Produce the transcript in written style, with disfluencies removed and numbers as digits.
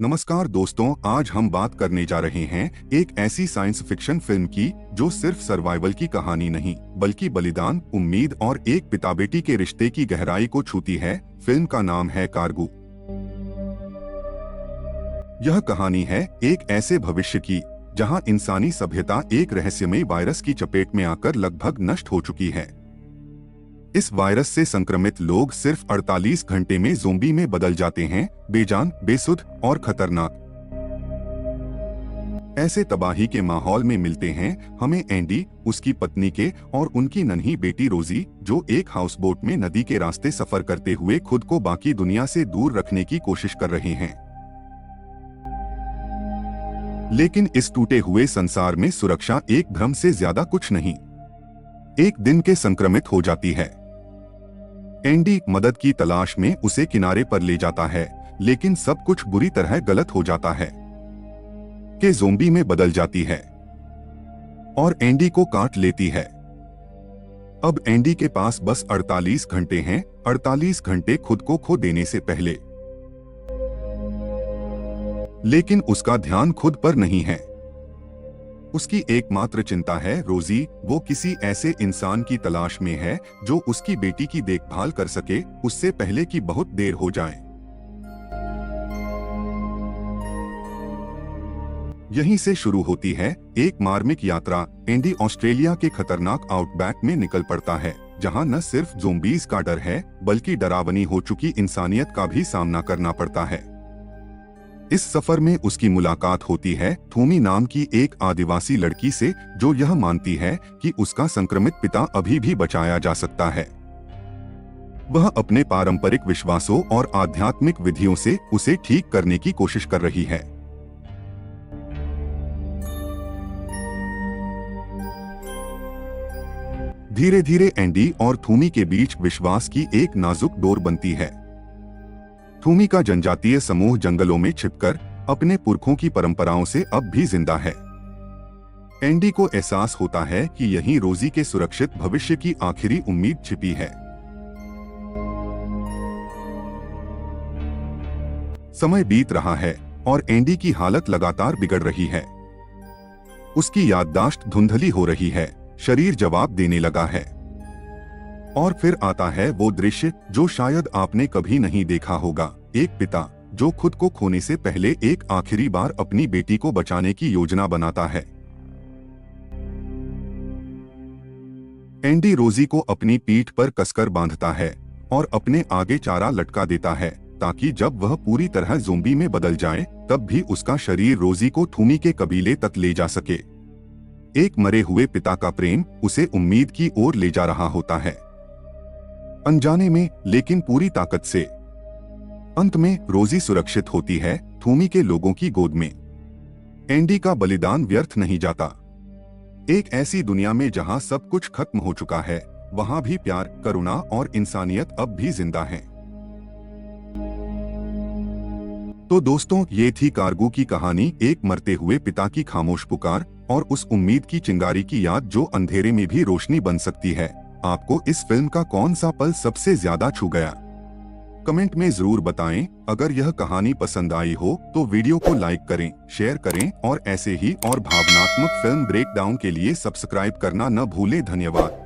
नमस्कार दोस्तों, आज हम बात करने जा रहे हैं एक ऐसी साइंस फिक्शन फिल्म की जो सिर्फ सर्वाइवल की कहानी नहीं बल्कि बलिदान, उम्मीद और एक पिता बेटी के रिश्ते की गहराई को छूती है। फिल्म का नाम है कार्गो। यह कहानी है एक ऐसे भविष्य की जहां इंसानी सभ्यता एक रहस्यमय वायरस की चपेट में आकर लगभग नष्ट हो चुकी है। इस वायरस से संक्रमित लोग सिर्फ 48 घंटे में ज़ोंबी में बदल जाते हैं, बेजान, बेसुध और खतरनाक। ऐसे तबाही के माहौल में मिलते हैं हमें एंडी, उसकी पत्नी के और उनकी नन्ही बेटी रोजी, जो एक हाउसबोट में नदी के रास्ते सफर करते हुए खुद को बाकी दुनिया से दूर रखने की कोशिश कर रहे हैं। लेकिन इस टूटे हुए संसार में सुरक्षा एक भ्रम से ज्यादा कुछ नहीं। एक दिन के संक्रमित हो जाती है। एंडी मदद की तलाश में उसे किनारे पर ले जाता है, लेकिन सब कुछ बुरी तरह गलत हो जाता है कि ज़ोंबी में बदल जाती है और एंडी को काट लेती है। अब एंडी के पास बस 48 घंटे हैं, 48 घंटे खुद को खो देने से पहले। लेकिन उसका ध्यान खुद पर नहीं है। उसकी एकमात्र चिंता है रोजी। वो किसी ऐसे इंसान की तलाश में है जो उसकी बेटी की देखभाल कर सके उससे पहले कि बहुत देर हो जाए। यहीं से शुरू होती है एक मार्मिक यात्रा। एंडी ऑस्ट्रेलिया के खतरनाक आउटबैक में निकल पड़ता है, जहां न सिर्फ ज़ोंबीज का डर है बल्कि डरावनी हो चुकी इंसानियत का भी सामना करना पड़ता है। इस सफर में उसकी मुलाकात होती है थूमी नाम की एक आदिवासी लड़की से, जो यह मानती है कि उसका संक्रमित पिता अभी भी बचाया जा सकता है। वह अपने पारंपरिक विश्वासों और आध्यात्मिक विधियों से उसे ठीक करने की कोशिश कर रही है। धीरे धीरे एंडी और थूमी के बीच विश्वास की एक नाजुक डोर बनती है। थूमी का जनजातीय समूह जंगलों में छिपकर अपने पुरखों की परंपराओं से अब भी जिंदा है। एंडी को एहसास होता है कि यहीं रोजी के सुरक्षित भविष्य की आखिरी उम्मीद छिपी है। समय बीत रहा है और एंडी की हालत लगातार बिगड़ रही है। उसकी याददाश्त धुंधली हो रही है, शरीर जवाब देने लगा है। और फिर आता है वो दृश्य जो शायद आपने कभी नहीं देखा होगा। एक पिता जो खुद को खोने से पहले एक आखिरी बार अपनी बेटी को बचाने की योजना बनाता है। एंडी रोजी को अपनी पीठ पर कसकर बांधता है और अपने आगे चारा लटका देता है, ताकि जब वह पूरी तरह ज़ोंबी में बदल जाए तब भी उसका शरीर रोजी को थूमी के कबीले तक ले जा सके। एक मरे हुए पिता का प्रेम उसे उम्मीद की ओर ले जा रहा होता है, अनजाने में लेकिन पूरी ताकत से। अंत में रोजी सुरक्षित होती है थूमी के लोगों की गोद में। एंडी का बलिदान व्यर्थ नहीं जाता। एक ऐसी दुनिया में जहां सब कुछ खत्म हो चुका है, वहां भी प्यार, करुणा और इंसानियत अब भी जिंदा है। तो दोस्तों, ये थी कार्गो की कहानी, एक मरते हुए पिता की खामोश पुकार और उस उम्मीद की चिंगारी की याद जो अंधेरे में भी रोशनी बन सकती है। आपको इस फिल्म का कौन सा पल सबसे ज्यादा छू गया? कमेंट में जरूर बताएं। अगर यह कहानी पसंद आई हो तो वीडियो को लाइक करें, शेयर करें और ऐसे ही और भावनात्मक फिल्म ब्रेकडाउन के लिए सब्सक्राइब करना न भूलें। धन्यवाद।